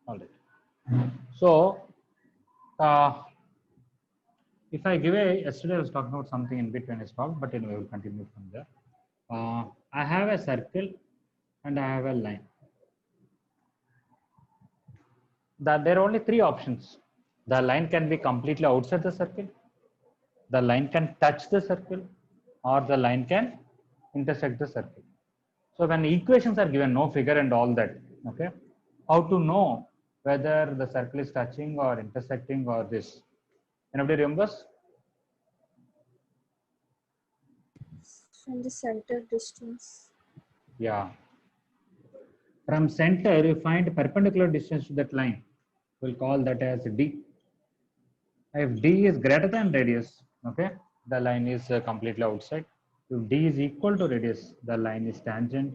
All right. So, if I give a, yesterday I was talking about something in between I stopped, but anyway, we'll continue from there. I have a circle and I have a line. There are only three options. The line can be completely outside the circle, the line can touch the circle, or the line can intersect the circle. So when equations are given, no figure and all that, okay, how to know whether the circle is touching or intersecting or this? Anybody remembers? From the center distance. Yeah. From center, you find perpendicular distance to that line. We'll call that as D. If D is greater than radius, okay, the line is completely outside. If D is equal to radius, the line is tangent.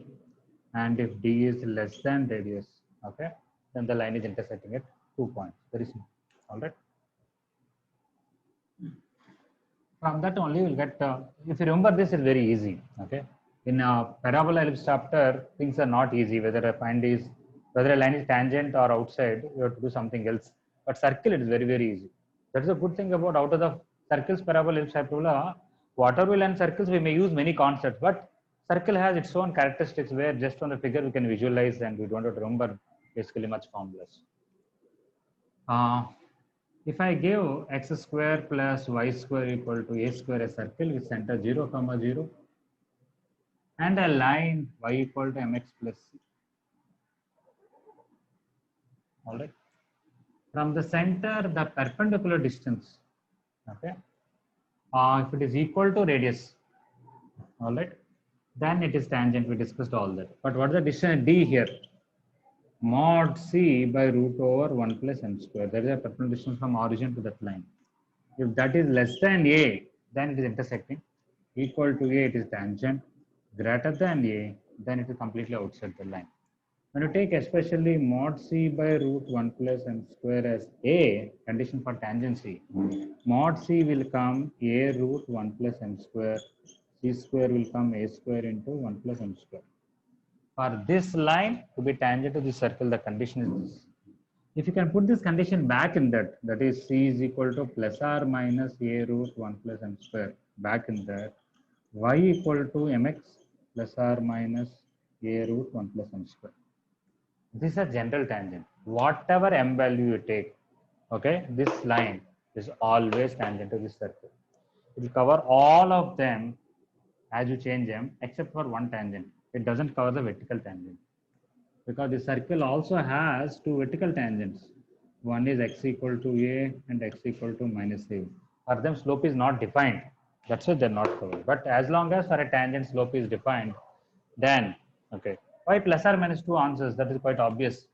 And if D is less than radius, okay, then the line is intersecting at 2 points. Very simple. All right. From that only we'll get, if you remember this is very easy, okay. In parabola ellipse chapter, things are not easy, whether whether a line is tangent or outside, you have to do something else. But circle, it is very, very easy. That's the good thing about out of the circles, parabola, ellipse, hyperbola, whatever we learn circles, we may use many concepts, but circle has its own characteristics where just on the figure we can visualize and we don't have to remember basically much formulas. If I give x square plus y square equal to a square, a circle with center 0, 0, and a line y equal to mx plus c. All right. From the center, the perpendicular distance, okay, if it is equal to radius, all right, then it is tangent. We discussed all that. But what is the distance d here? Mod c by root over 1 plus m square. There is a perpendicular distance from origin to that line. If that is less than a, then it is intersecting. Equal to a, it is tangent. Greater than a, then it is completely outside the line. When you take especially mod c by root 1 plus m square as a condition for tangency, mod c will come a root 1 plus m square, c square will come a square into 1 plus m square. For this line to be tangent to the circle, the condition is this. If you can put this condition back in that, that is c is equal to plus or minus a root 1 plus m square, back in that, y equal to mx plus or minus a root 1 plus m square. This is a general tangent. Whatever m value you take, okay, this line is always tangent to this circle. It will cover all of them as you change them except for one tangent. It doesn't cover the vertical tangent, because the circle also has two vertical tangents. One is x equal to a and x equal to minus a. For them, slope is not defined. That's why they're not covered. But as long as for a tangent slope is defined, then, okay. Why plus or minus 2 answers? That is quite obvious.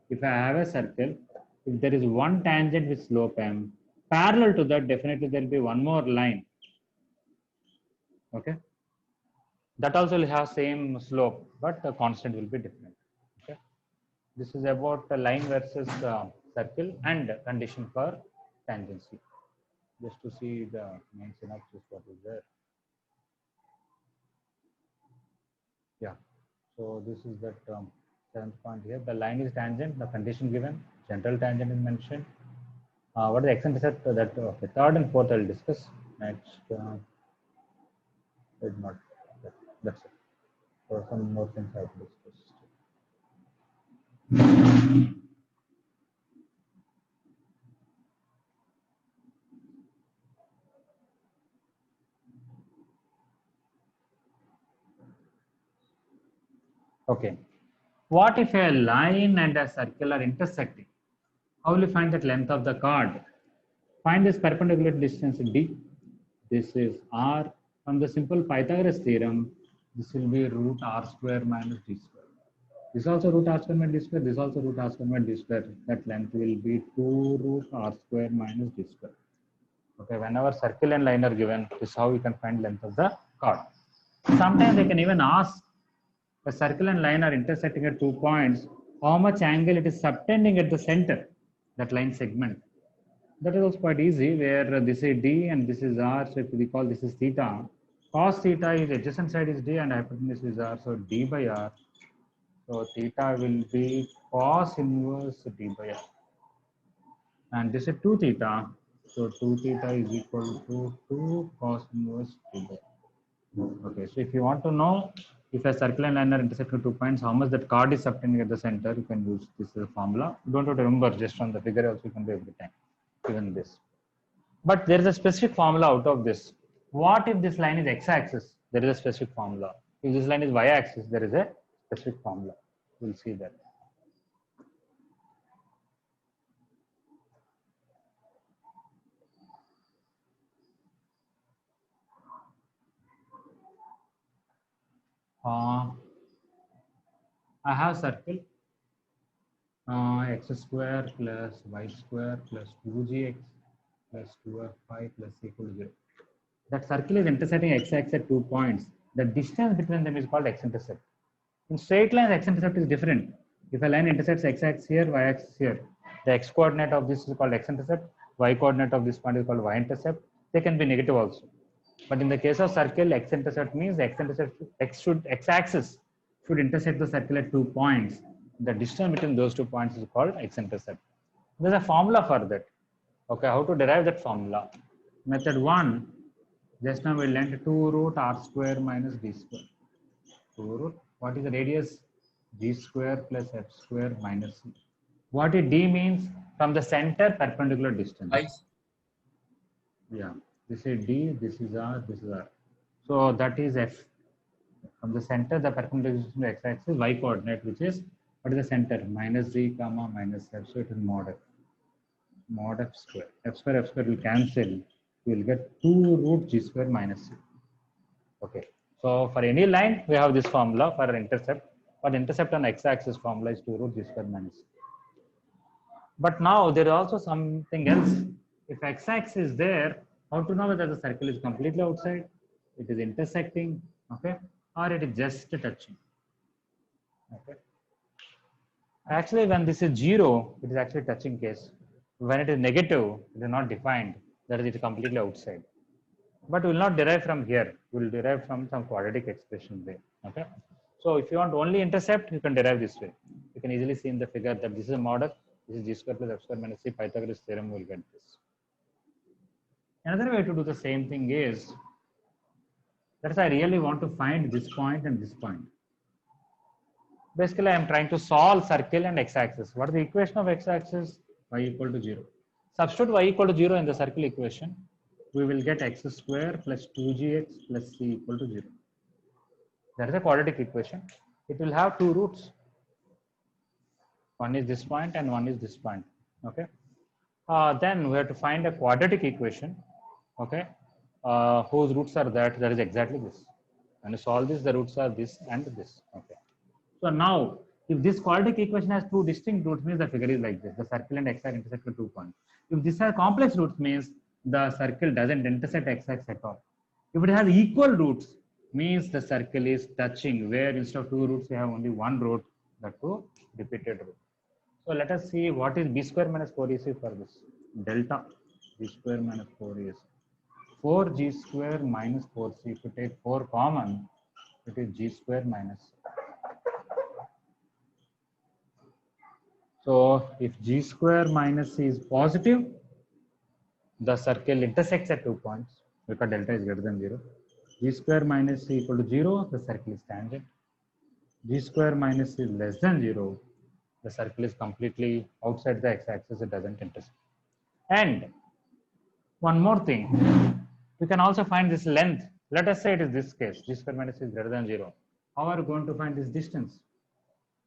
If I have a circle, if there is one tangent with slope m, parallel to that, definitely there will be one more line. Okay. That also will have same slope, but the constant will be different. Okay. This is about the line versus circle and condition for tangency. Just to see the main synopsis, what is there. Yeah. So this is that 7th point here. The line is tangent, the condition given, general tangent is mentioned. What is the x-intercept? That okay, third and fourth I'll discuss. Next, not. That's it. So some more things I've discussed. Okay. What if a line and a circle are intersecting? How will you find that length of the chord? Find this perpendicular distance d. This is r. From the simple Pythagoras theorem, this will be root r square minus d square. This is also root r square minus d square. This is also root r square minus d square. That length will be 2 root r square minus d square. Okay, whenever circle and line are given, this is how we can find length of the chord. Sometimes they can even ask, a circle and line are intersecting at 2 points, how much angle it is subtending at the center, that line segment. That is also quite easy, where this is d and this is r, so if we call this is theta, cos theta is adjacent side is d and hypotenuse is r, so d by r. So theta will be cos inverse d by f. And this is 2 theta. So 2 theta is equal to 2 cos inverse d by f. Okay, so if you want to know if a circle and line are intersecting 2 points, how much that chord is subtending at the center, you can use this as a formula. You don't have to remember just from the figure, also you can do every time, even this. But there is a specific formula out of this. What if this line is x-axis? There is a specific formula. If this line is y-axis, there is a specific formula. We'll see that. I have circle x square plus y square plus 2gx plus 2fy plus equal to 0. That circle is intersecting x-axis at 2 points. The distance between them is called x-intercept. In straight lines, x-intercept is different. If a line intersects x-axis here, y-axis here, the x-coordinate of this is called x-intercept, y-coordinate of this point is called y-intercept. They can be negative also. But in the case of circle, x-intercept means x-axis should intersect the circle at 2 points. The distance between those 2 points is called x-intercept. There's a formula for that. Okay, how to derive that formula? Method 1, just now we learned 2 root r square minus d square. 2 root, what is the radius? G square plus f square minus c. What is d means? From the center perpendicular distance. Yeah, this is d, this is r, this is r. So that is f. From the center, the perpendicular distance to x-axis, y coordinate, which is, what is the center? Minus z comma minus f. So it is mod f. Mod f square. F square will cancel. We will get 2 root g square minus c. Okay. So for any line, we have this formula for intercept. For intercept on x-axis, formula is 2 root g square minus c. But now there is also something else. If x-axis is there, how to know whether the circle is completely outside, it is intersecting, okay, or it is just touching. Okay. Actually, when this is 0, it is actually touching case. When it is negative, it is not defined, that is, it is completely outside. But we will not derive from here. We will derive from some quadratic expression way. Okay. So if you want only intercept, you can derive this way. You can easily see in the figure that this is a model. This is g square plus f square minus c. Pythagoras theorem will get this. Another way to do the same thing is, that is, I really want to find this point and this point. Basically, I am trying to solve circle and x-axis. What is the equation of x-axis? Y equal to 0. Substitute y equal to 0 in the circle equation. We will get x square plus 2gx plus c equal to 0. That is a quadratic equation. It will have 2 roots. One is this point and one is this point. Okay. Then we have to find a quadratic equation. Okay. Whose roots are that? That is exactly this. When you solve this, the roots are this and this. Okay. So now, if this quadratic equation has 2 distinct roots, means the figure is like this. The circle and x-axis intersect at 2 points. If this has complex roots, means the circle doesn't intersect x-axis at all. If it has equal roots, means the circle is touching, where instead of 2 roots, we have only 1 root, the 2 repeated root. So let us see what is b square minus 4ac for this. Delta b square minus 4ac. 4g square minus 4c. If you take 4 common, it is g square minus c. So if g square minus c is positive, the circle intersects at 2 points because delta is greater than 0. G square minus c equal to 0, the circle is tangent. G square minus c is less than 0, the circle is completely outside the x-axis, it doesn't intersect. And one more thing, we can also find this length. Let us say it is this case, g square minus c is greater than 0. How are we going to find this distance?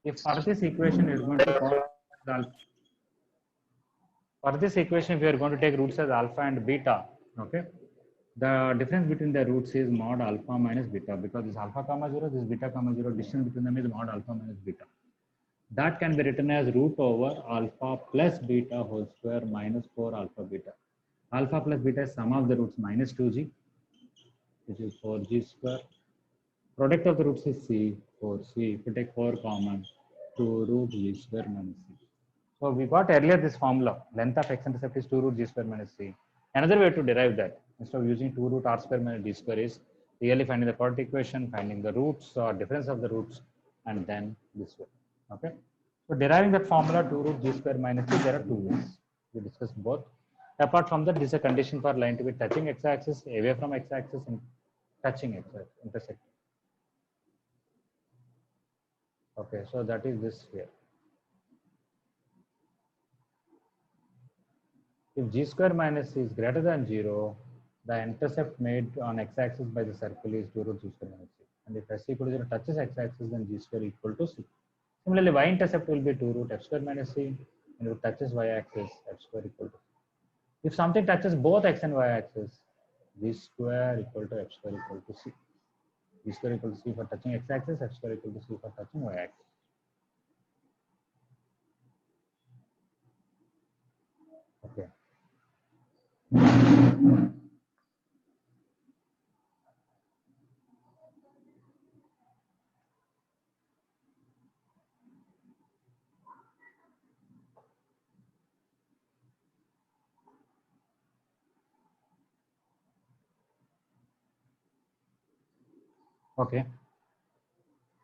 If for this equation we are going to call alpha. For this equation, we are going to take roots as alpha and beta. Okay. The difference between the roots is mod alpha minus beta, because this alpha comma 0, this beta comma 0, distance between them is mod alpha minus beta. That can be written as root over alpha plus beta whole square minus 4 alpha beta. Alpha plus beta is sum of the roots minus 2g, which is 4g square. Product of the roots is c, 4c. If you take 4 common, 2 root g square minus c. So we got earlier this formula, length of x-intercept is 2 root g square minus c. Another way to derive that, instead of using 2 root r square minus d square, is really finding the quadratic equation, finding the roots or difference of the roots, and then this way. Okay. So deriving that formula 2 root g square minus c, there are two ways. We discussed both. Apart from that, this is a condition for line to be touching x-axis, away from x-axis, and touching x-axis, intersecting. Okay, so that is this here. If g square minus c is greater than 0, the intercept made on x-axis by the circle is 2 root g square minus c. And if s equal to 0 touches x-axis, then g square equal to c. Similarly, y-intercept will be 2 root f square minus c, and if it touches y-axis, f square equal to c. If something touches both x and y-axis, g square equal to f square equal to c. G square equal to c for touching x-axis, f square equal to c for touching y-axis. Okay. Okay.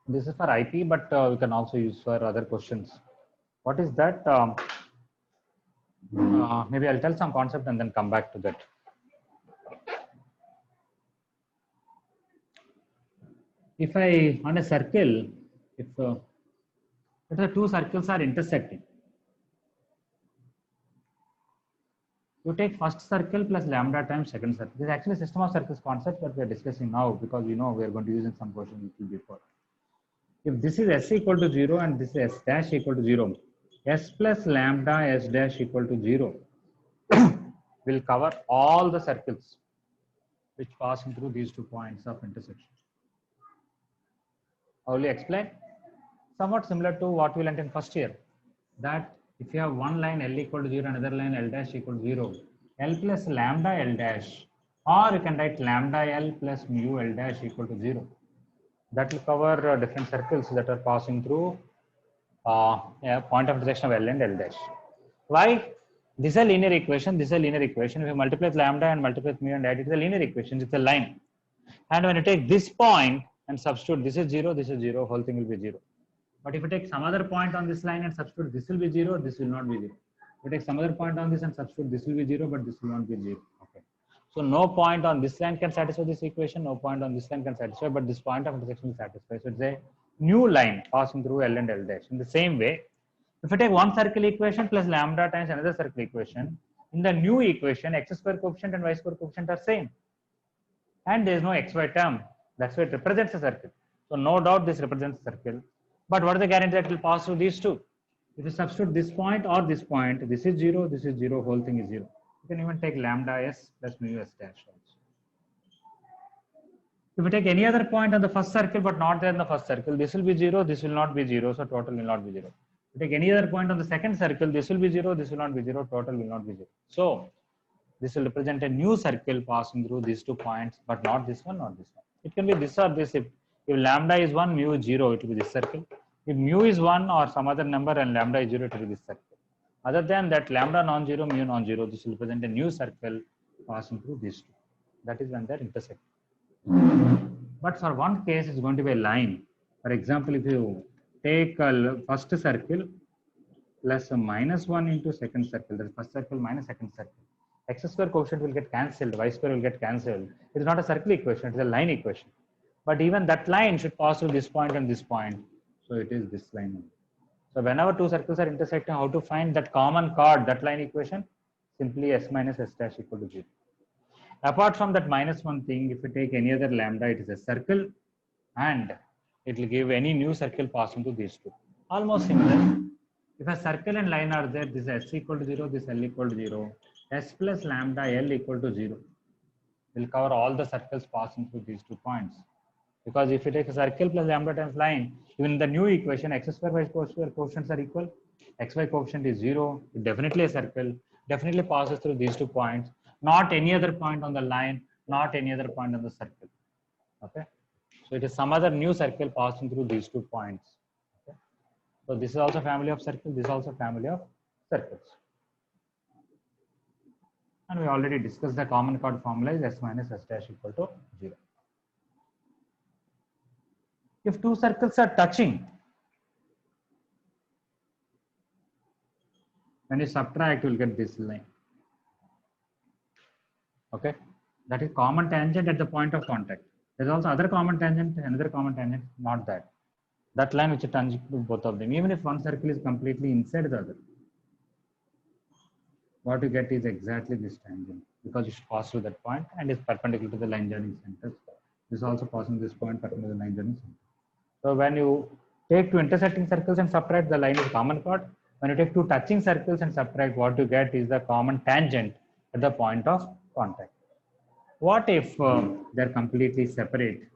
This is for IP, but we can also use for other questions. What is that? Maybe I'll tell some concept and then come back to that. If I, on a circle, if the two circles are intersecting, you take first circle plus lambda times second circle. This is actually a system of circles concept that we are discussing now, because we know we are going to use in some question before. If this is s equal to 0 and this is s dash equal to 0, s plus lambda s dash equal to 0 will cover all the circles which passing through these 2 points of intersection. I will explain. Somewhat similar to what we learned in first year, that if you have one line L equal to 0, another line L dash equal to 0, L plus lambda L dash, or you can write lambda L plus mu L dash equal to 0. That will cover different circles that are passing through a point of intersection of L and L dash. Why? This is a linear equation. This is a linear equation. If you multiply with lambda and multiply with mu and add it, it's a linear equation. It's a line. And when you take this point and substitute, this is 0, this is 0, whole thing will be 0. But if you take some other point on this line and substitute, this will be 0, this will not be 0. If you take some other point on this and substitute, this will be 0, but this will not be 0. Okay. So no point on this line can satisfy this equation, no point on this line can satisfy, but this point of intersection will satisfy. So it's a new line passing through L and L dash. In the same way, if you take one circle equation plus lambda times another circle equation, in the new equation, x square coefficient and y square coefficient are same. And there is no xy term. That's why it represents a circle. So no doubt this represents a circle. But what is the guarantee that it will pass through these two? If you substitute this point or this point, this is 0, this is 0, whole thing is 0. You can even take lambda s plus mu s dash also. If you take any other point on the first circle but not there in the first circle, this will be 0, this will not be 0, so total will not be 0. If you take any other point on the second circle, this will be 0, this will not be 0, total will not be 0. So this will represent a new circle passing through these 2 points, but not this one, not this one. It can be this or this. If lambda is 1, mu is 0, it will be this circle. If mu is 1 or some other number and lambda is 0, it will be this circle. Other than that, lambda non-zero, mu non-zero, this will represent a new circle passing through these 2. That is when they are intersecting. But for one case, it's going to be a line. For example, if you take a first circle plus a minus 1 into second circle, that is first circle minus second circle, x square coefficient will get cancelled, y square will get cancelled. It is not a circle equation, it is a line equation. But even that line should pass through this point and this point. So it is this line. So whenever two circles are intersecting, how to find that common chord, that line equation? Simply s minus s dash equal to 0. Apart from that minus 1 thing, if you take any other lambda, it is a circle and it will give any new circle passing to these two. Almost similar. If a circle and line are there, this is s equal to 0, this L equal to 0, s plus lambda L equal to 0 will cover all the circles passing through these 2 points. Because if you take a circle plus lambda times line, even in the new equation, x square y square coefficients are equal. Xy coefficient is 0. It definitely a circle, definitely passes through these 2 points, not any other point on the line, not any other point on the circle. Okay. So it is some other new circle passing through these 2 points. Okay. So this is also family of circles, this is also family of circles. And we already discussed the common chord formula is s minus s dash equal to 0. If two circles are touching, when you subtract, you will get this line. Okay, that is common tangent at the point of contact. There's also other common tangent, another common tangent, not that. That line which is tangent to both of them, even if one circle is completely inside the other, what you get is exactly this tangent because it should pass through that point and is perpendicular to the line joining center. This is also passing this point perpendicular to the line joining center. So when you take two intersecting circles and subtract, the line is common chord. When you take two touching circles and subtract, what you get is the common tangent at the point of contact. What if they're completely separate?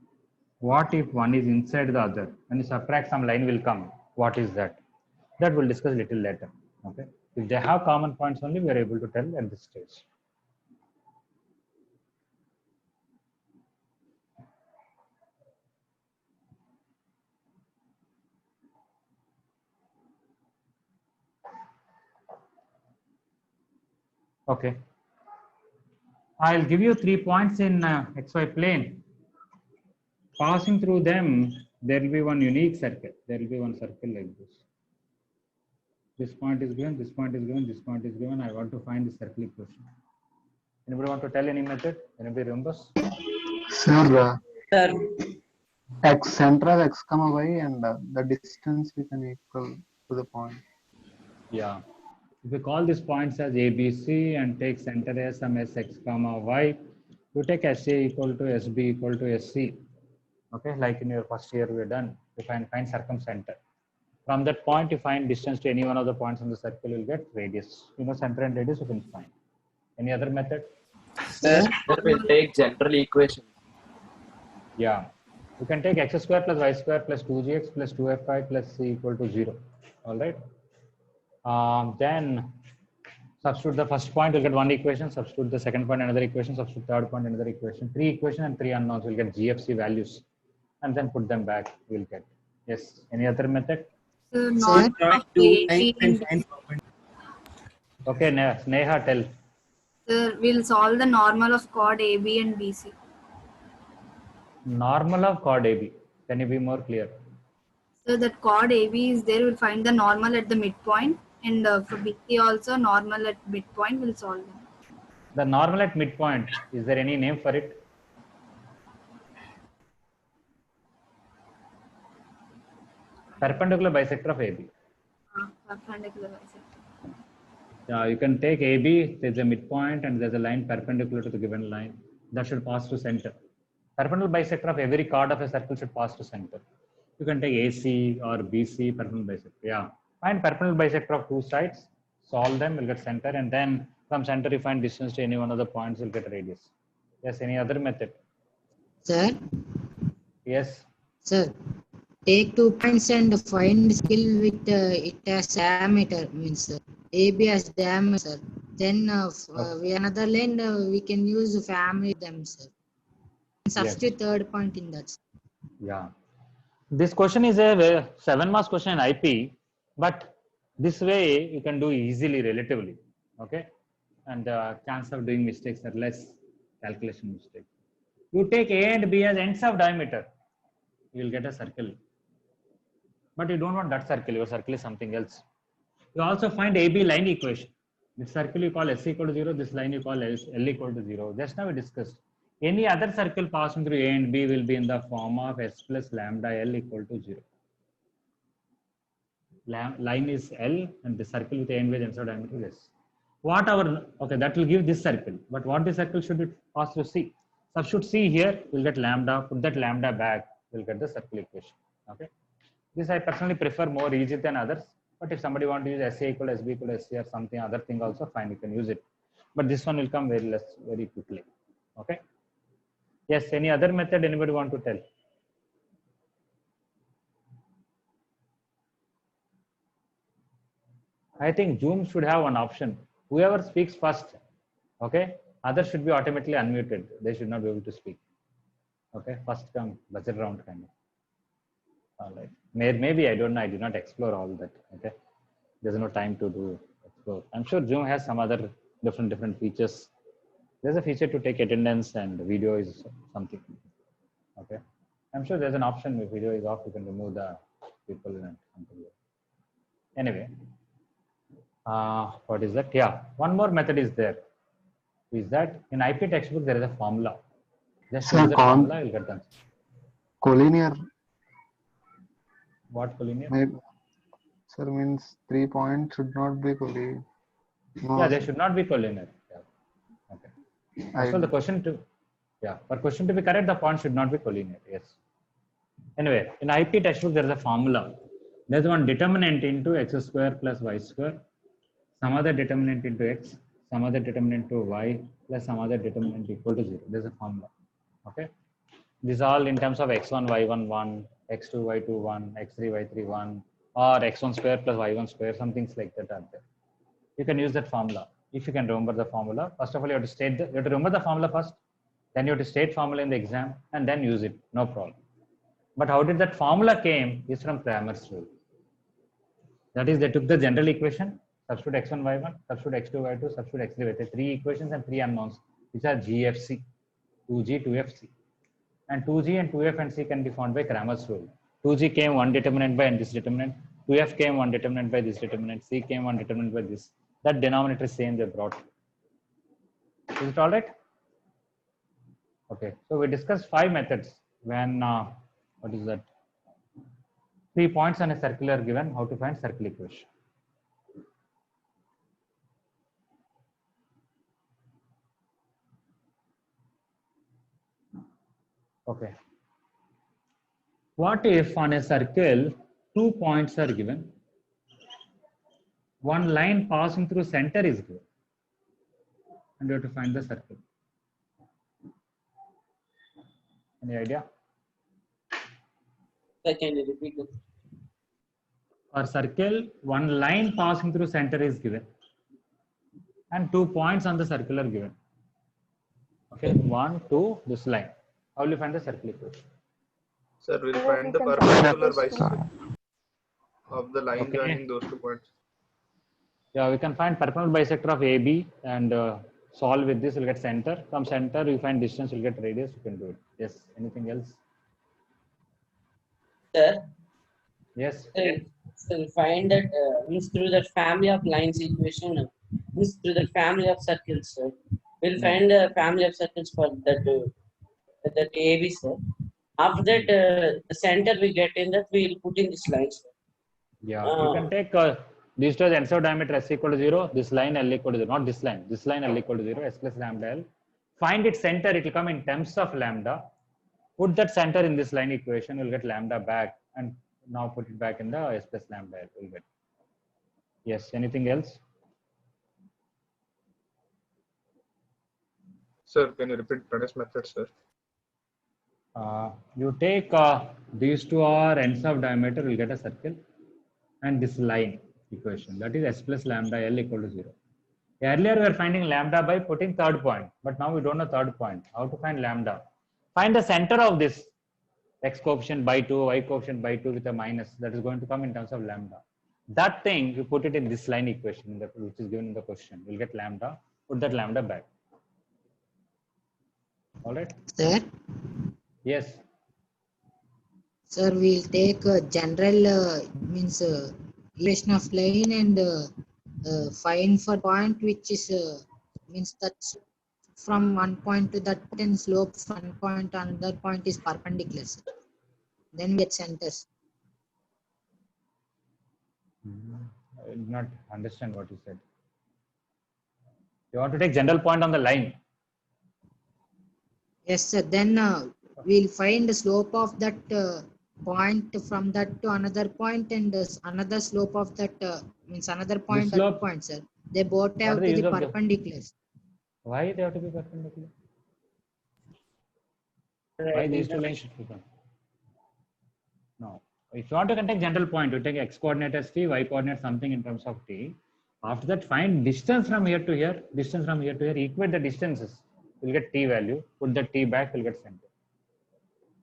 What if one is inside the other? When you subtract, some line will come. What is that? That we'll discuss a little later. Okay. If they have common points only, we are able to tell at this stage. Okay. I'll give you 3 points in XY plane. Passing through them, there will be one unique circle. There will be one circle like this. This point is given, this point is given, this point is given. I want to find the circle equation. Anybody want to tell any method? Anybody remembers? Sir, Sir, x center as x comma y and the distance we can equal to the point. Yeah. If you call these points as ABC and take center as some Sx comma y, you take SA equal to SB equal to SC. Okay, like in your first year we're done. You find circumcenter. From that point, you find distance to any one of the points on the circle, you'll get radius. You know, center and radius you can find. Any other method? sir, we'll take general equation. Yeah. You can take x square plus y square plus 2gx plus 2fy plus c equal to 0. All right. Then substitute the first point, you'll get one equation, substitute the second point, another equation, substitute third point, another equation, 3 equations and 3 unknowns, we'll get GFC values and then put them back, we'll get. Yes, any other method? Not AB and Okay, Neha, tell. Sir, we'll solve the normal of chord AB and BC. Normal of chord AB. Can you be more clear? So that chord AB is there, we'll find the normal at the midpoint, and for BC also normal at midpoint, we'll solve them. The normal at midpoint, is there any name for it? Perpendicular bisector of AB. Perpendicular bisector. Yeah, you can take AB, there's a midpoint and there's a line perpendicular to the given line. That should pass to center. Perpendicular bisector of every chord of a circle should pass to center. You can take AC or BC, perpendicular bisector. Yeah, find perpendicular bisector of two sides, solve them, you'll get center, and then from center you find distance to any one of the points, you'll get radius. Yes, any other method? Sir, Yes. sir, take 2 points and find skill with it as diameter, means AB as diameter. Then we another line we can use family them, sir. Substitute third point in that. Yeah. This question is a 7 marks question in IP, but this way you can do easily relatively. Okay. And the chance of doing mistakes are less, calculation mistakes. You take A and B as ends of diameter, you will get a circle. But you don't want that circle, your circle is something else. You also find AB line equation. This circle you call S equal to 0, this line you call L equal to 0. Just now we discussed. Any other circle passing through A and B will be in the form of S plus lambda L equal to 0. Line is L and the circle with A and B ends of diameter is S. Okay, that will give this circle. But what this circle should it pass through C? Substitute C here, we'll get lambda, put that lambda back, we'll get the circle equation. Okay. This I personally prefer more easy than others. But if somebody want to use SA equal SB equal SC or something other thing also fine, you can use it. But this one will come very quickly. Okay. Yes, any other method anybody want to tell? I think Zoom should have one option. Whoever speaks first, okay, others should be automatically unmuted. They should not be able to speak. Okay, first come, buzzer round kind of. All right. Maybe I don't know. I did not explore all that. Okay, there's no time to do explore. I'm sure Zoom has some other different features. There's a feature to take attendance and video is something. Okay. I'm sure there's an option if video is off, you can remove the people and something. Anyway, what is that? Yeah, one more method is there. Is that in IP textbook there is a formula. Just Sir, use the formula, you'll get the answer. Collinear, What collinear? maybe, sir, means 3 points should not be collinear. No, Yeah, they sir. should not be collinear. Yeah. Okay. So the question to, yeah, for question to be correct, the point should not be collinear. Yes. Anyway, in IP textbook there is a formula. There's one determinant into x square plus y square, some other determinant into x, some other determinant to y, plus some other determinant equal to 0. There's a formula. Okay. This is all in terms of x1, y1, 1, x2, y2, 1, x3, y3, 1, or x1 square plus y1 square, some things like that are there. You can use that formula. If you can remember the formula, first of all, you have to state you have to remember the formula first, then you have to state formula in the exam, and then use it. No problem. But how did that formula came is from Cramer's rule. That is, they took the general equation, substitute x1, y1, substitute x2, y2, substitute x3, y3, 3 equations and 3 unknowns, which are GFC, 2G, 2FC. And 2G and 2F and C can be found by Cramer's rule. 2G came one determinant by this determinant, 2F came one determinant by this determinant, C came one determinant by this. That denominator is same they brought. Is it all right? Okay, so we discussed 5 methods when, what is that? 3 points on a circular given, how to find circle equation. Okay. What if on a circle 2 points are given, one line passing through center is given, and you have to find the circle. Any idea? Can you repeat it? For circle, one line passing through center is given, and 2 points on the circle are given. Okay, 1, 2, this line. How will you find the circle equation? Sir, we'll Sir, find we the can find perpendicular the bicycle of the line Okay. joining those 2 points. Yeah, we can find perpendicular bisector of AB and solve with this, you'll get center. From center, you find distance, you'll get radius, you can do it. Yes, anything else? Sir, Yes. so find that means through that family of lines equation, means through the family of circles, sir. We'll find the family of circles for that AB, sir. After that, the center we get in that we'll put in this line, sir. Yeah, you can take these two as ends of diameter s equal to 0, this line L equal to 0, not this line L equal to 0, s plus lambda L. Find its center, it will come in terms of lambda. Put that center in this line equation, you'll get lambda back, and now put it back in the s plus lambda L. You'll get. Yes, anything else? Sir, can you repeat Pranay's method, sir? You take these two are ends of diameter, you'll get a circle, and this line equation, that is s plus lambda L equal to 0. Earlier we were finding lambda by putting third point, but now we don't know third point. How to find lambda? Find the center of this x coefficient by 2, y coefficient by 2 with a minus, that is going to come in terms of lambda. That thing, you put it in this line equation, which is given in the question. You'll get lambda, put that lambda back. All right? Sir, Yes. sir, we'll take general equation of line and find for point which is means that's from one point to that and slope from one point to another point is perpendicular, sir. Then we get centers. I did not understand what you said. You want to take general point on the line. Yes, sir. Then we'll find the slope of that point from that to another point and another slope of that means another point slope? that point, sir. They both have What is to the be use of the- perpendicular. Why they have to be perpendicular? Why these two lines should be perpendicular? No. If you want to take general point, you take x coordinate as t, y coordinate something in terms of t. After that, find distance from here to here, distance from here to here, equate the distances. You'll get t value, put the t back, you'll get center.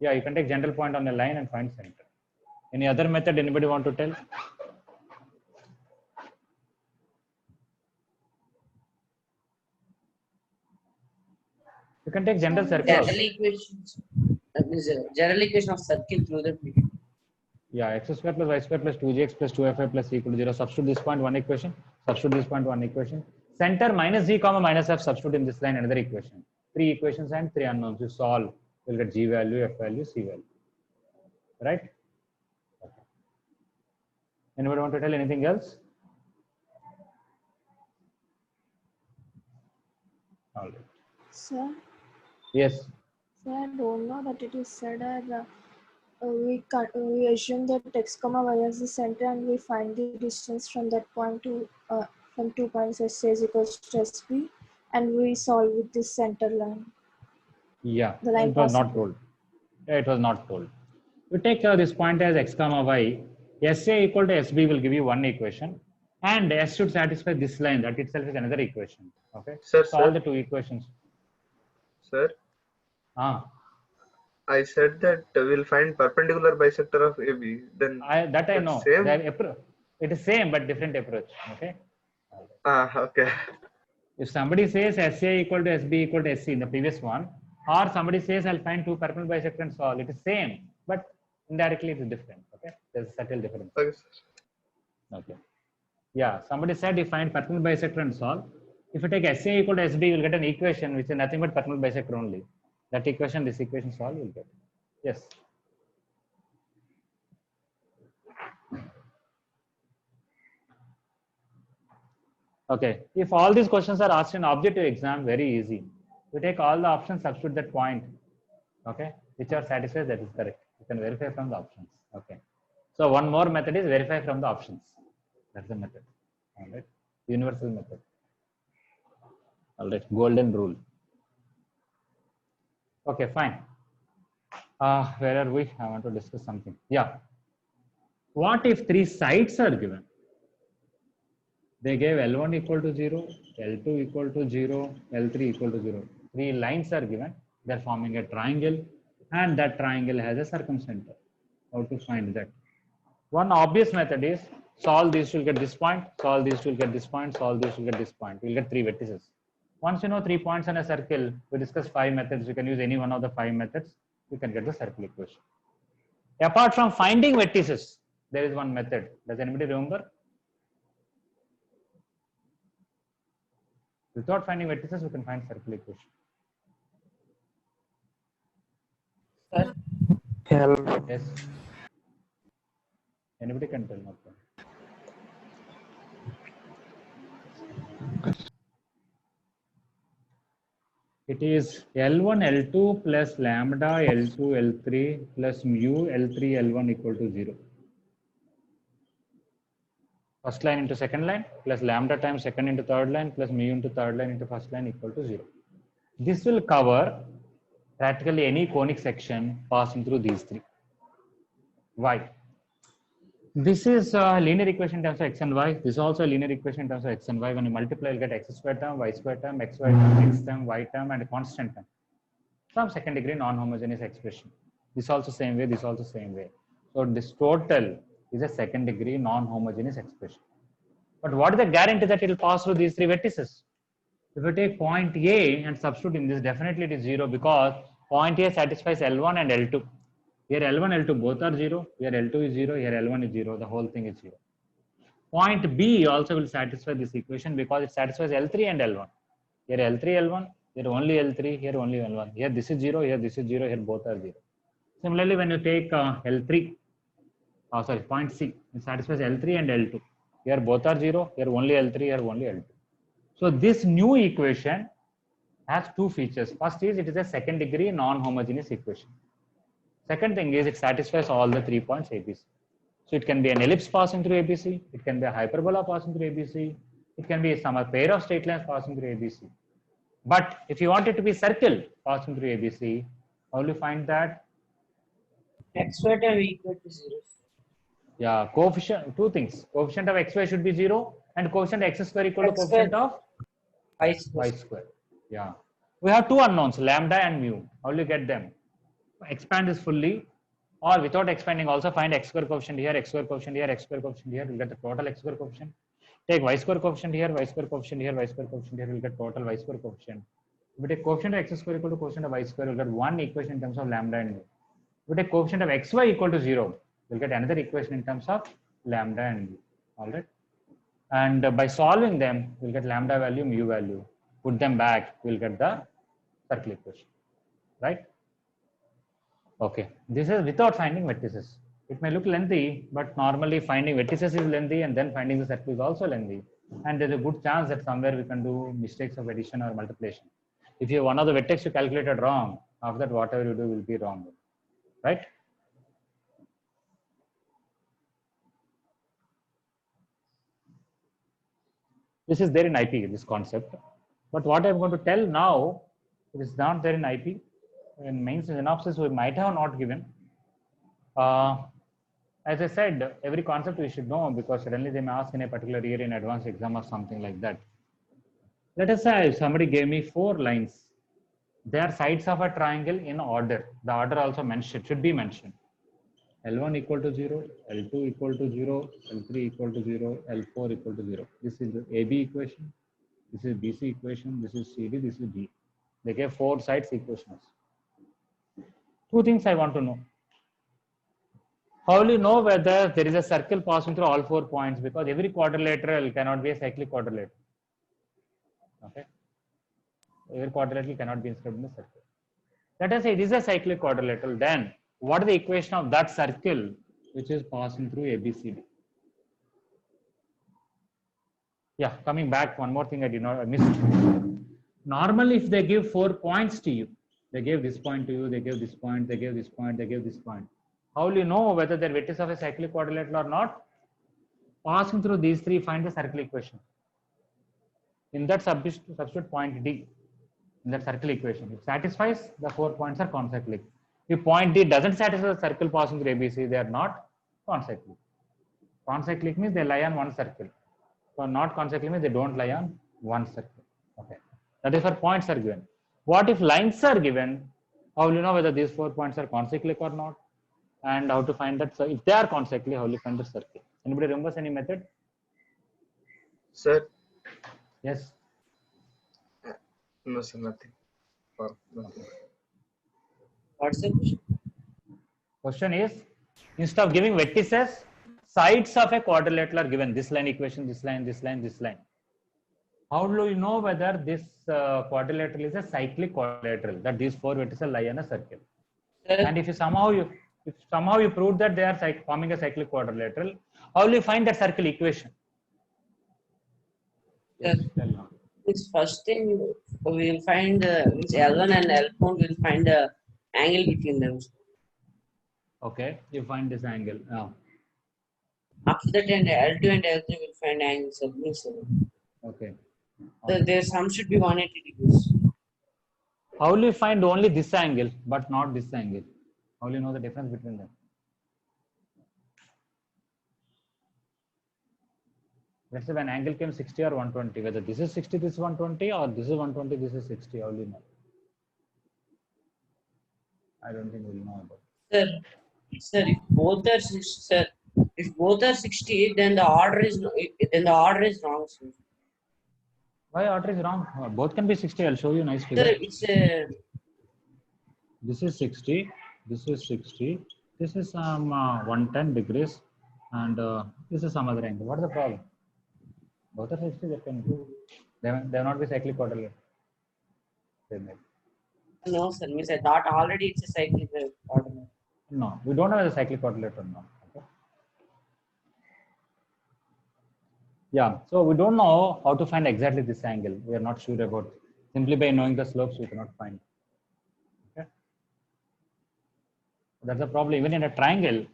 Yeah, you can take general point on the line and find center. Any other method anybody want to tell? You can take general circle. General equations. This general equation of circle through the period. Yeah, x square plus y square plus 2gx plus 2fy plus c equal to 0. Substitute this point, one equation. Substitute this point, one equation. Center minus g comma minus f, substitute in this line another equation. 3 equations and 3 unknowns. You solve, you'll get g value, f value, c value. Right? Okay. Anybody want to tell anything else? All right. Sir, Yes. sir, I don't know that it is said as we assume that x comma y as the center and we find the distance from that point to from 2 points s is equals to sb and we solve with this center line. Yeah, The line it was not possible. told. Yeah, it was not told. You take this point as x comma y. SA equal to SB will give you one equation, and S should satisfy this line. That itself is another equation. Okay. Sir, So all sir. the two equations. Sir, Ah, I said that we'll find perpendicular bisector of AB. Then I it's know. same. It is same but different approach. Okay. Okay. If somebody says SA equal to SB equal to SC in the previous one, or somebody says I'll find two perpendicular bisectors and solve, it is same, but indirectly it is different. Okay. There's a subtle difference. Okay, sir. Okay. Yeah, somebody said you find perpendicular bisector and solve. If you take SA equal to SB, you'll get an equation which is nothing but perpendicular bisector only. That equation, this equation solve, you'll get. Yes. Okay. If all these questions are asked in objective exam, very easy. You take all the options, substitute that point. Okay. Which are satisfied, that is correct. You can verify from the options. Okay. So one more method is verify from the options. That's the method. All right. Universal method. All right. Golden rule. Okay, fine. Where are we? I want to discuss something. Yeah. What if three sides are given? They gave L1 equal to 0, L2 equal to 0, L3 equal to 0. Three lines are given. They're forming a triangle, and that triangle has a circumcenter. How to find that? One obvious method is solve this, you'll get this point, solve this, you'll get this point, solve this, you'll get this point. You'll get three vertices. Once you know 3 points in a circle, we discussed 5 methods. You can use any one of the 5 methods. You can get the circle equation. Apart from finding vertices, there is one method. Does anybody remember? Without finding vertices, we can find circle equation. Sir, Yes. Anybody can tell, no problem. It is L1, L2 plus lambda L2, L3 plus mu L3, L1 equal to 0. First line into second line plus lambda times second into third line plus mu into third line into first line equal to 0. This will cover practically any conic section passing through these three. Why? This is a linear equation in terms of x and y. This is also a linear equation in terms of x and y. When you multiply, you'll get x square term, y square term, x y term, x term, y term, and a constant term. Some second degree non-homogeneous expression. This also same way, this also same way. So this total is a second degree non-homogeneous expression. But what is the guarantee that it will pass through these three vertices? If you take point A and substitute in this, definitely it is 0 because point A satisfies L1 and L2. Here L1, L2 both are 0. Here L2 is 0. Here L1 is 0. The whole thing is 0. Point B also will satisfy this equation because it satisfies L3 and L1. Here L3, L1. Here only L3. Here only L1. Here this is 0. Here this is 0. Here both are 0. Similarly, when you take L3, point C, it satisfies L3 and L2. Here both are 0. Here only L3. Here only L2. So this new equation has two features. First is it is a second degree non-homogeneous equation. Second thing is it satisfies all the 3 points ABC. So it can be an ellipse passing through ABC. It can be a hyperbola passing through ABC. It can be a pair of straight lines passing through ABC. But if you want it to be circle passing through ABC, how will you find that? x square term equal to 0. Yeah, coefficient, two things. Coefficient of xy should be 0 and coefficient x square equal to X coefficient square. of Y square. y square. Yeah. We have two unknowns, lambda and mu. How will you get them? Expand this fully, or without expanding also find x square coefficient here, x square coefficient here, x square coefficient here. You'll get the total x square coefficient. Take y square coefficient here, y square coefficient here, y square coefficient here. You'll get total y square coefficient. If you take coefficient of x square equal to coefficient of y square, you'll get one equation in terms of lambda and mu. We take coefficient of xy equal to 0. We'll get another equation in terms of lambda and mu. All right. And by solving them, we'll get lambda value, mu value. Put them back, we'll get the circle equation. Right? Okay. This is without finding vertices. It may look lengthy, but normally finding vertices is lengthy and then finding the circle is also lengthy. And there's a good chance that somewhere we can do mistakes of addition or multiplication. If you one of the vertex you calculated wrong, after that whatever you do will be wrong. Right? This is there in IP, this concept. But what I'm going to tell now, it is not there in IP. In main synopsis, we might have not given. As I said, every concept we should know because suddenly they may ask in a particular year in advanced exam or something like that. Let us say somebody gave me 4 lines. They are sides of a triangle in order. The order also mentioned, should be mentioned. L1 equal to 0, L2 equal to 0, L3 equal to 0, L4 equal to 0. This is the AB equation. This is BC equation. This is CD. This is D. They gave 4 sides equations. 2 things I want to know. How will you know whether there is a circle passing through all 4 points? Because every quadrilateral cannot be a cyclic quadrilateral. Okay. Every quadrilateral cannot be inscribed in the circle. Let us say it is a cyclic quadrilateral. Then what is the equation of that circle which is passing through ABCD? Yeah, coming back, one more thing I missed. Normally, if they give 4 points to you, they gave this point to you, they gave this point, they gave this point, they gave this point. How will you know whether they're vertices of a cyclic quadrilateral or not? Passing through these 3, find the circle equation. In that substitute point D in that circle equation. It satisfies, the 4 points are concyclic. If point D doesn't satisfy the circle passing through ABC, they are not concyclic. Concyclic means they lie on one circle. So not concyclic means they don't lie on one circle. Okay. That is for points are given. What if lines are given? How will you know whether these 4 points are concyclic or not? And how to find that? So if they are concyclic, how will you find the circle? Anybody remembers any method? Sir, Yes. no, sir, nothing. Nothing. What's the question? Question is, instead of giving vertices, sides of a quadrilateral are given. This line equation, this line, this line, this line. How do you know whether this quadrilateral is a cyclic quadrilateral? That these 4 vertices lie on a circle. And if somehow you prove that they are forming a cyclic quadrilateral, how will you find that circle equation? Sir, this first thing we will find L1 and L4 will find the angle between them. Okay, you find this angle. After that, and L2 and L3 will find angles. Okay. So their sum should be 180 degrees. How will you find only this angle but not this angle? How will you know the difference between them? Let's say when angle came 60 or 120, whether this is 60, this is 120, or this is 120, this is 60, how will you know? I don't think we'll know about it. Sir, if both are 60, then the order is wrong. Sir. Why order is wrong? Both can be 60. I'll show you a nice Sir, figure. it's This is 60. This is 60. This is 110 degrees, and this is some other angle. What is the problem? Both are 60. They can do. They will not be cyclic quadrilateral. no, sir. Means I thought already it's a cyclic order. No, we don't have a cyclic quadrilateral now. Okay. Yeah, so we don't know how to find exactly this angle. We are not sure about it. Simply by knowing the slopes, we cannot find. Okay. That's the problem. Even in a triangle,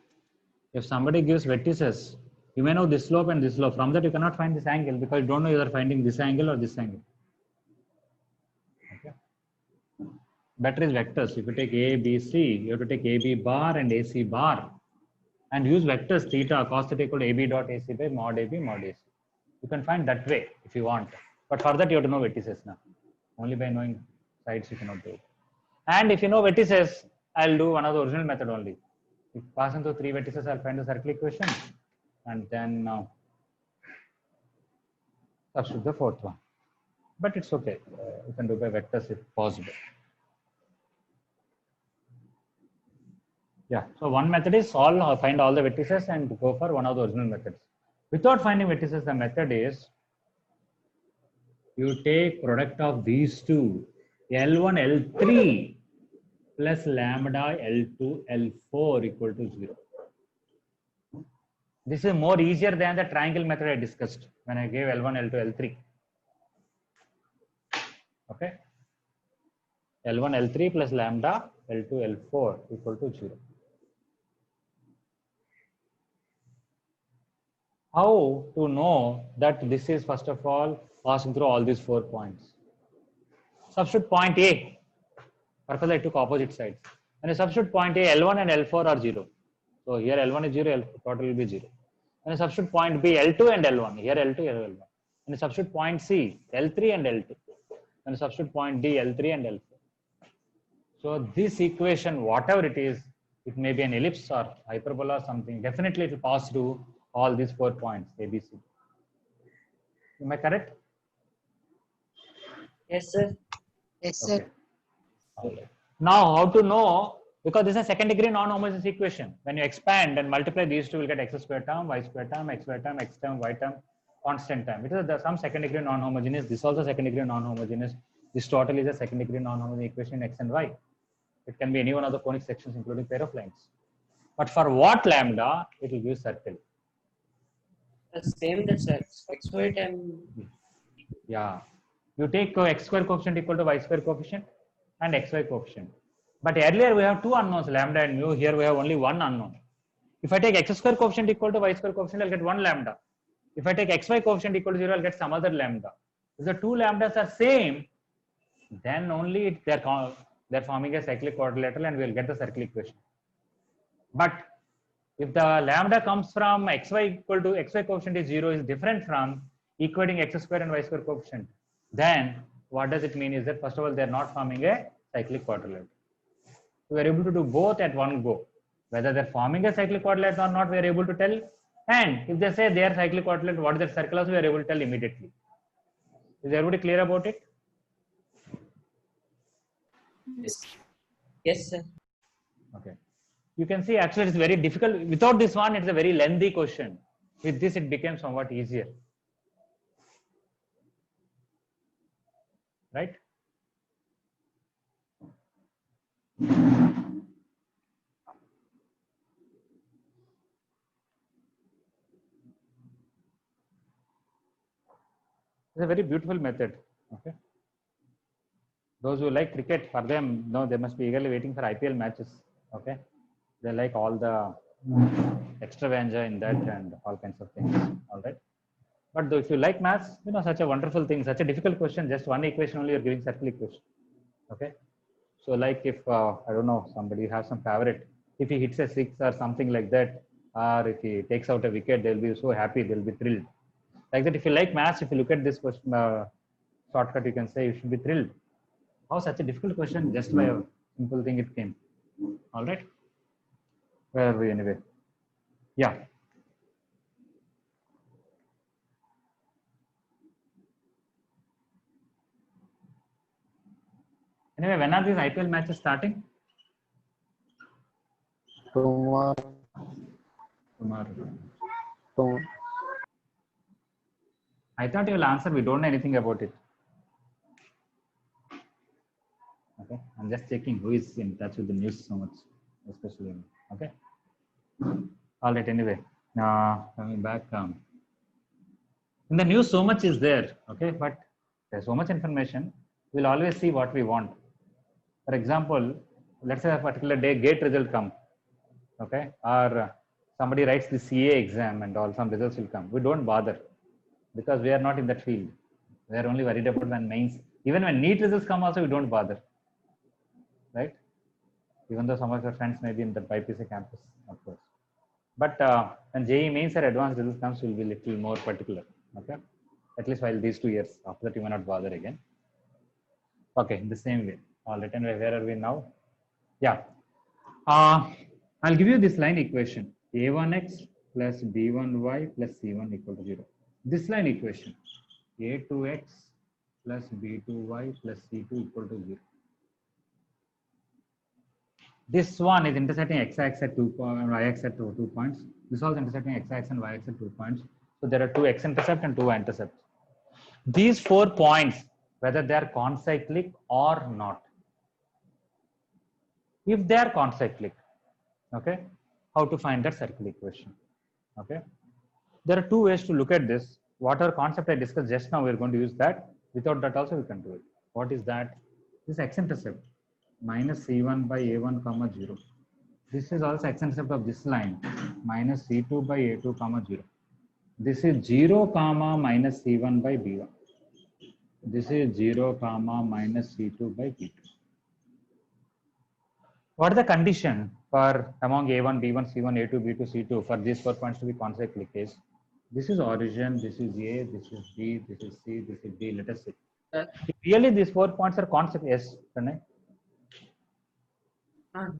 if somebody gives vertices, you may know this slope and this slope. From that, you cannot find this angle because you don't know you are finding this angle or this angle. Okay. Better is vectors. If you take A, B, C, you have to take AB bar and AC bar and use vectors theta, cos theta equal to AB dot AC by mod AB mod AC. You can find that way if you want. But for that, you have to know vertices now. Only by knowing sides, you cannot do it. And if you know vertices, I'll do one of the original method only. If passing through 3 vertices, I'll find the circle equation. And then substitute the 4th one. But it's okay. You can do by vectors if possible. Yeah. So one method is find all the vertices and go for one of the original methods. Without finding vertices, the method is you take product of these two, L1, L3 plus lambda L2, L4 equal to 0. This is more easier than the triangle method I discussed when I gave L1, L2, L3. Okay. L1, L3 plus lambda L2, L4 equal to 0. How to know that this is, first of all, passing through all these 4 points? Substitute point A. Purpose I took opposite sides. When you substitute point A, L1 and L4 are 0. So here L1 is 0, L total will be 0. When you substitute point B, L2 and L1, here L2, here L1. When you substitute point C, L3 and L2. When you substitute point D, L3 and L4. So this equation, whatever it is, it may be an ellipse or hyperbola or something. Definitely it will pass through all these 4 points, A, B, C. Am I correct? Yes, sir. Yes, sir. Okay. All right. Now, how to know? Because this is a second degree non-homogeneous equation. When you expand and multiply these two, you will get x square term, y square term, x square term, x term, y term, constant term. It is some second degree non-homogeneous. This also second degree non-homogeneous. This total is a second degree non-homogeneous equation in x and y. It can be any one of the conic sections, including pair of lines. But for what lambda, it will give circle. The same that's x y time. Yeah. You take x square coefficient equal to y square coefficient and xy coefficient. But earlier we have two unknowns, lambda and mu. Here we have only one unknown. If I take x square coefficient equal to y square coefficient, I'll get one lambda. If I take xy coefficient equal to 0, I'll get some other lambda. If the two lambdas are same, then only they're forming a cyclic quadrilateral and we'll get the circle equation. But if the lambda comes from xy equal to xy coefficient is 0 is different from equating x square and y square coefficient, then what does it mean is that first of all they're not forming a cyclic quadrilateral. We are able to do both at one go. Whether they're forming a cyclic quadrilateral or not, we are able to tell. And if they say they are cyclic quadrilateral, what is their circle also, we are able to tell immediately. Is everybody clear about it? Yes, sir. Okay. You can see actually it's very difficult. Without this one, it's a very lengthy question. With this, it became somewhat easier. Right? It's a very beautiful method. Okay. Those who like cricket, for them, no, they must be eagerly waiting for IPL matches. Okay. They like all the extravaganza in that and all kinds of things. All right. But though if you like maths, you know, such a wonderful thing, such a difficult question, just one equation only you're giving circle equation. Okay. So like if, I don't know, somebody has some favorite, if he hits a 6 or something like that, or if he takes out a wicket, they'll be so happy, they'll be thrilled. Like that, if you like maths, if you look at this question, shortcut, you can say you should be thrilled. How such a difficult question, just by a simple thing it came. All right. Where are we anyway? Yeah. Anyway, when are these IPL matches starting? Tomorrow. I thought you will answer. We don't know anything about it. Okay, I'm just checking who is in touch with the news so much, especially. Okay. All right. Anyway, coming back. In the news, so much is there. Okay, but there's so much information. We'll always see what we want. For example, let's say a particular day GATE result come. Okay, or somebody writes the CA exam and all, some results will come. We don't bother because we are not in that field. We are only worried about when mains. Even when NEET results come also, we don't bother. Right? Even though some of your friends may be in the BIPC campus, of course. But when JEE mains or advanced results comes, we'll be little more particular. Okay? At least while these 2 years. After that, you may not bother again. Okay, in the same way. All right, anyway, where are we now? Yeah. I'll give you this line equation. A1x plus B1y plus C1 equal to 0. This line equation. A2x plus B2y plus C2 equal to 0. This one is intersecting x-axis at 2 points, y-axis at 2 points. This also intersecting x-axis and y-axis at 2 points. So there are 2 x-intercept and 2 y-intercepts. These 4 points, whether they are concyclic or not. If they are concyclic, okay, how to find that circle equation? Okay, there are 2 ways to look at this. Whatever concept I discussed just now, we are going to use that. Without that also we can do it. What is that? This x-intercept minus c1 by a1 comma 0. This is also x-intercept of this line minus c2 by a2 comma 0. This is 0 comma minus c1 by b1. This is 0 comma minus c2 by b2. What is the condition for among a1, b1, c1, a2, b2, c2 for these 4 points to be concyclic is? This is origin, this is a, this is b, this is c, this is d. Let us see. If really these 4 points are concyclic, yes, Pranay?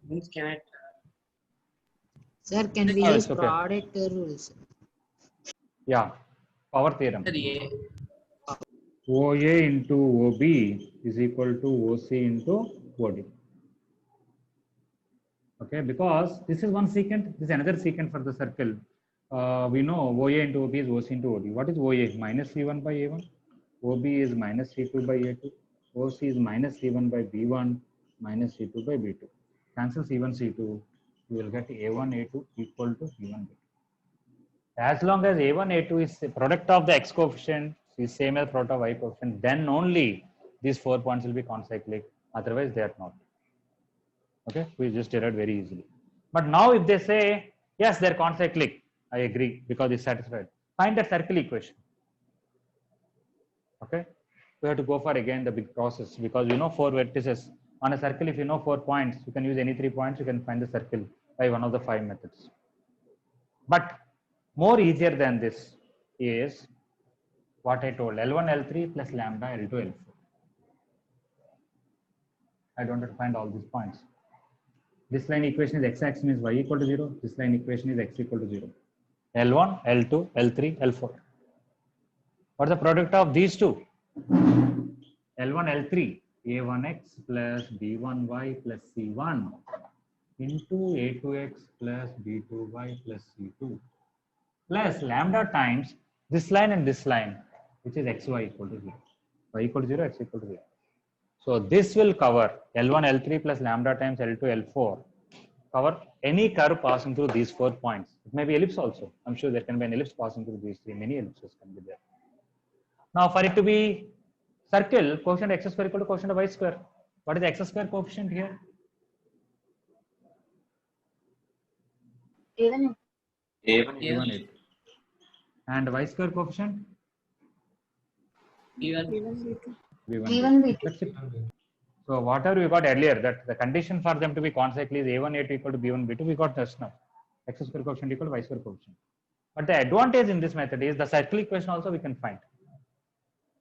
Means can I? Sir, can we Oh, use it's okay. product rules? Yeah, power theorem. Sir, A. OA into OB is equal to OC into OD. Okay, because this is one secant, this is another secant for the circle. We know OA into OB is OC into OD. What is OA? Minus C1 by A1. OB is minus C2 by A2. OC is minus C1 by B1 minus C2 by B2. Cancel C1, C2. You will get A1, A2 equal to B1, B2. As long as A1, A2 is the product of the x coefficient is same as product of y coefficient, then only these 4 points will be concyclic. Otherwise, they are not. Okay, we just did it very easily. But now, if they say yes, they're concyclic, I agree because it's satisfied. Find the circle equation. Okay, we have to go for again the big process because you know 4 vertices on a circle. If you know 4 points, you can use any 3 points. You can find the circle by one of the 5 methods. But more easier than this is what I told, L1, L3 plus lambda, L2, L4. I don't have to find all these points. This line equation is x-axis means y equal to 0. This line equation is x equal to 0. L1, L2, L3, L4. What's the product of these two? L1, L3, A1x plus B1y plus C1 into A2x plus B2y plus C2 plus lambda times this line and this line, which is xy equal to 0. Y equal to 0, x equal to 0. So this will cover L1, L3 plus lambda times L2, L4, cover any curve passing through these 4 points. It may be ellipse also. I'm sure there can be an ellipse passing through these 3. Many ellipses can be there. Now for it to be circle, coefficient x square equal to coefficient of y square. What is the x square coefficient here? Even A1, A1. And y square coefficient? B1. B2. V1, B2. That's it. So whatever we got earlier, that the condition for them to be concyclic is A1, A2 equal to B1, B2, we got just now. X square coefficient equal to y square coefficient. But the advantage in this method is the circle equation also we can find.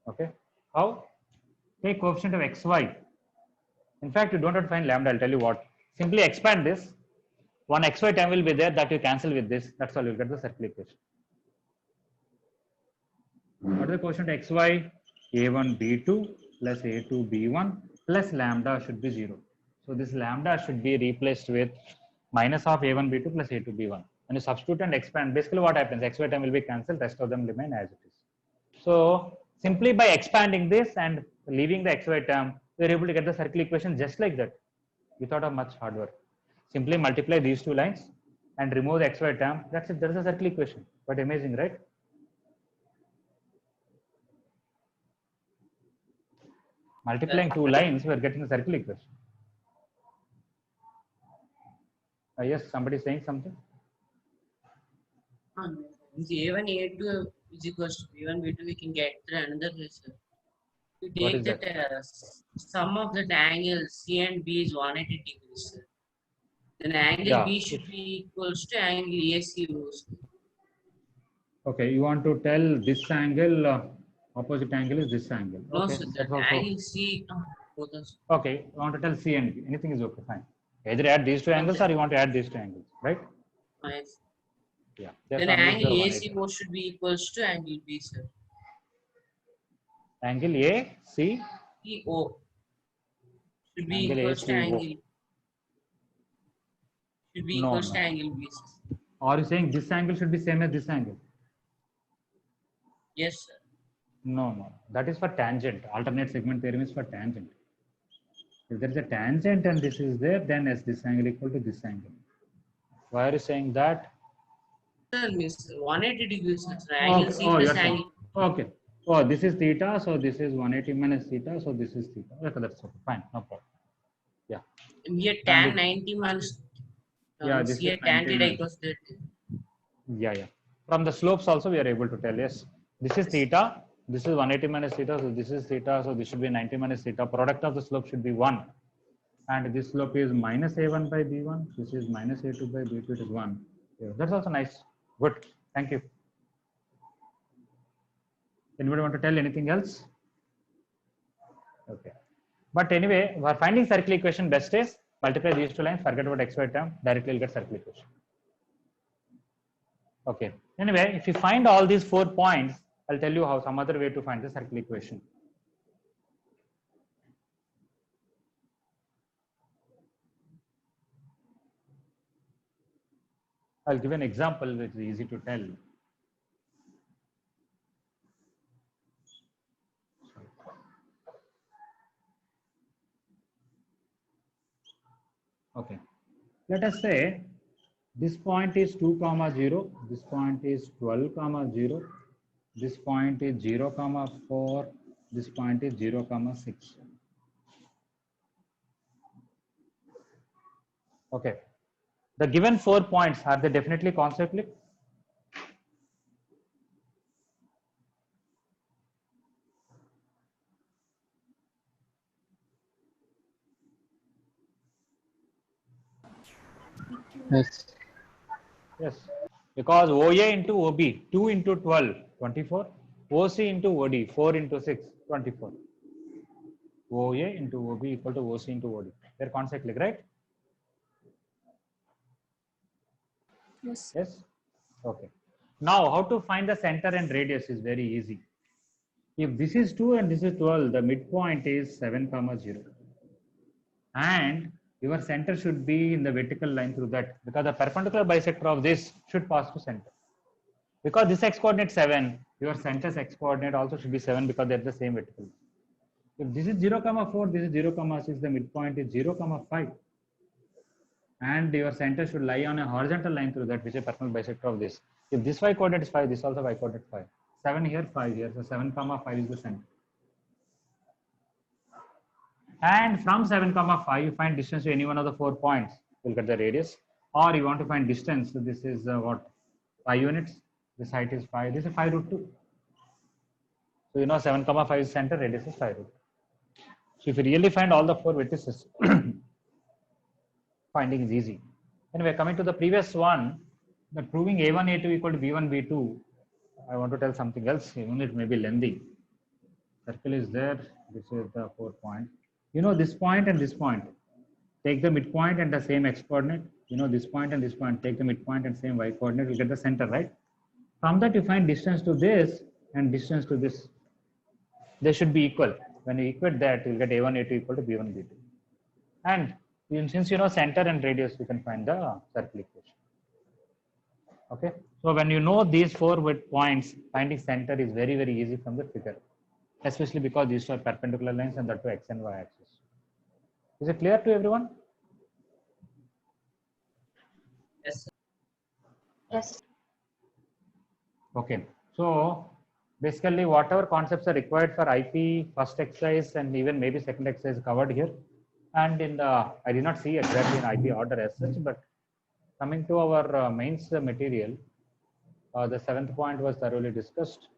Okay. How? Take coefficient of xy. In fact, you don't have to find lambda. I'll tell you what. Simply expand this. One xy term will be there that you cancel with this. That's all. You'll get the circle equation. What is the coefficient of xy? A1 B2 plus A2 B1 plus lambda should be 0. So this lambda should be replaced with minus of A1 B2 plus A2 B1. When you substitute and expand, basically what happens? Xy term will be cancelled. Rest of them remain as it is. So simply by expanding this and leaving the xy term, we are able to get the circle equation just like that, without a much hard work. Simply multiply these 2 lines and remove the xy term. That's it. There is a circle equation. But amazing, right? Multiplying 2 lines, we are getting the circle equation. Yes, somebody is saying something. A1, A2 is equals to B1, B2. We can get another result. We What take is that sum of that angle C and B is 180 degrees. Sir. Then angle Yeah. B should be equals to angle AC. Okay, you want to tell this angle, opposite angle is this angle. No, Okay, sir. that's That also angle C. okay. You want to tell C and B. Anything is okay, fine. Either add these 2 angles or you want to add these 2 angles, right? Yes. Yeah. Then angle AC should be equals to angle B, sir. Angle A, C, O should be Angle equals to ACO. angle. should be No, equals to no. angle B, sir. Are you saying this angle should be same as this angle? Yes, sir. No, no. That is for tangent. Alternate segment theorem is for tangent. If there is a tangent and this is there, then as this angle equal to this angle. Why are you saying that? Sir, means 180 degrees, sir. Angle C Oh, plus you're saying. angle. Okay. Oh, this is theta, so this is 180 minus theta, so this is theta. Okay, that's okay. Fine, no problem. Yeah. Here tan 90 minus. Yeah, this here is tan 90 theta minus. equals to. Yeah, yeah. From the slopes also we are able to tell, yes. This is theta, this is 180 minus theta, so this is theta, so this should be 90 minus theta. Product of the slope should be 1. And this slope is minus a1 by b1, this is minus a2 by b2, it is 1. Yeah, that's also nice. Good, thank you. Anybody want to tell anything else? Okay. But anyway, for finding circle equation, best is multiply these two lines, forget about xy term, directly you'll get circle equation. Okay. Anyway, if you find all these 4 points, I'll tell you how some other way to find the circle equation. I'll give an example which is easy to tell. Okay. Let us say this point is 2 comma 0, this point is 12 comma 0, this point is 0 comma 4, this point is 0 comma 6. Okay. The given 4 points, are they definitely concyclic? Yes. Yes. Because OA into OB, 2 into 12, 24. OC into OD, 4 into 6, 24. OA into OB equal to OC into OD. They're concyclic, right? Yes. Yes. Okay. Now, how to find the center and radius is very easy. If this is 2 and this is 12, the midpoint is 7 comma 0. And your center should be in the vertical line through that, because the perpendicular bisector of this should pass to center. Because this x coordinate 7, your center's x coordinate also should be 7 because they're the same vertical. If this is 0 comma 4, this is 0 comma 6, the midpoint is 0 comma 5. And your center should lie on a horizontal line through that, which is a perpendicular bisector of this. If this y coordinate is 5, this also y coordinate 5. 7 here, 5 here. So 7 comma 5 is the center. And from 7 comma 5, you find distance to any one of the 4 points. You'll get the radius. Or you want to find distance. So this is what? 5 units. This height is 5. This is 5 root 2. So you know 7 comma 5 is center, radius is 5 root 2. So if you really find all the 4 vertices, finding is easy. Anyway, coming to the previous one, that proving A1, A2 equal to B1, B2, I want to tell something else, even it may be lengthy. Circle is there. This is the 4 point. You know this point and this point. Take the midpoint and the same x coordinate. You know this point and this point. Take the midpoint and same y coordinate. You get the center, right? From that you find distance to this and distance to this. They should be equal. When you equate that, you'll get A1, A2 equal to B1, B2. And since you know center and radius, you can find the circle equation. Okay. So when you know these 4 points, finding center is very, very easy from the figure. Especially because these are perpendicular lines and that to x and y axis. Is it clear to everyone? Yes, sir. Yes. Okay. So basically whatever concepts are required for IP first exercise and even maybe second exercise covered here. And in the, I did not see exactly in IP order as such, but coming to our mains material, the 7th point was thoroughly discussed.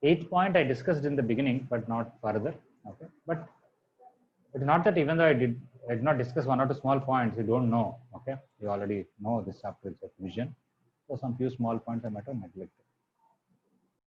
8th point I discussed in the beginning, but not further. Okay. But it's not that even though I did not discuss 1 or 2 small points, you don't know. Okay. You already know this chapter is a vision. So some few small points I might have neglected.